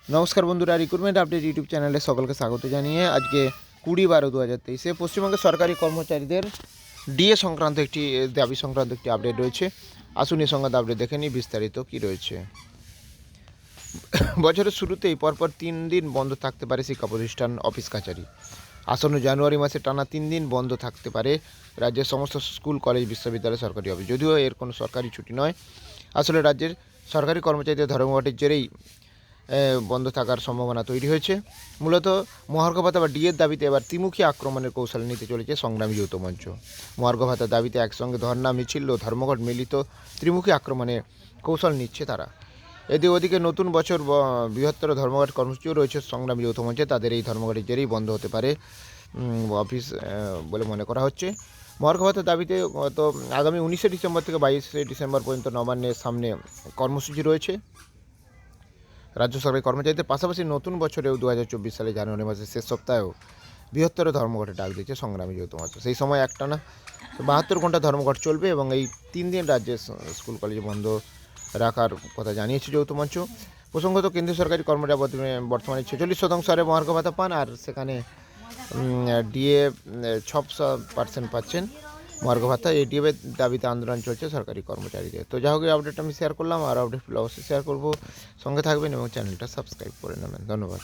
নমস্কার বন্ধুরা, recruitment update YouTube চ্যানেলে সকলকে স্বাগত জানিয়ে আজকে 20/12/2023 পশ্চিমবঙ্গের সরকারি কর্মচারীদের ডিএ সংক্রান্ত একটি দাবি সংক্রান্ত একটি আপডেট রয়েছে। আসুন এই সংক্রান্ত আপডেট দেখে নিই বিস্তারিত কী রয়েছে। বছরের শুরুতেই পরপর 3 দিন বন্ধ থাকতে পারে শিক্ষা প্রতিষ্ঠান, অফিস কাছারি। আসন্ন জানুয়ারি মাসে টানা 3 দিন বন্ধ থাকতে পারে রাজ্যের সমস্ত স্কুল, কলেজ, বিশ্ববিদ্যালয়, সরকারি অফিস। যদিও এর কোনো সরকারি ছুটি নয়, আসলে রাজ্যের সরকারি কর্মচারীদের ধর্মঘটের জেরেই বন্ধ থাকার সম্ভাবনা তৈরি হয়েছে। মূলত মহার্ঘ ভাতা বা ডিএর দাবিতে এবার ত্রিমুখী আক্রমণের কৌশল নিতে চলেছে সংগ্রামী যৌথ মঞ্চ। মহার্ঘ ভাতার দাবিতে একসঙ্গে ধর্না, মিছিল ও ধর্মঘট মিলিত ত্রিমুখী আক্রমণের কৌশল নিচ্ছে তারা। ওদিকে নতুন বছর বৃহত্তর ধর্মঘট কর্মসূচিও রয়েছে সংগ্রামী যৌথ মঞ্চে। তাদের এই ধর্মঘটের জেরেই বন্ধ হতে পারে অফিস বলে মনে করা হচ্ছে। মহার্ঘ ভাতার দাবিতে গত আগামী 19শে ডিসেম্বর থেকে 22শে ডিসেম্বর পর্যন্ত নবান্নের সামনে কর্মসূচি রয়েছে রাজ্য সরকারি কর্মচারীদের। পাশাপাশি নতুন বছরেও 2024 সালে জানুয়ারি মাসের শেষ সপ্তাহেও বৃহত্তর ধর্মঘটে ডাক দিয়েছে সংগ্রামী যৌথ মঞ্চ। সেই সময় একটানা 72 ঘন্টা ধর্মঘট চলবে এবং এই 3 দিন রাজ্যের স্কুল কলেজ বন্ধ রাখার কথা জানিয়েছে যৌথ মঞ্চ। প্রসঙ্গত কেন্দ্রীয় সরকারি কর্মচারী বর্তমানে 46% হারে মহার্ঘ ভাতা পান, আর সেখানে ডিএ 6% পাচ্ছেন মহার্ঘ ভাতা। এই ডিএর দাবিতে আন্দোলন চলছে সরকারি কর্মচারীদের। তো যাই হোক, এই আপডেটটা আমি শেয়ার করলাম, আর আপডেটগুলো অবশ্যই শেয়ার করবো। সঙ্গে থাকবেন এবং চ্যানেলটা সাবস্ক্রাইব করে নেবেন। ধন্যবাদ।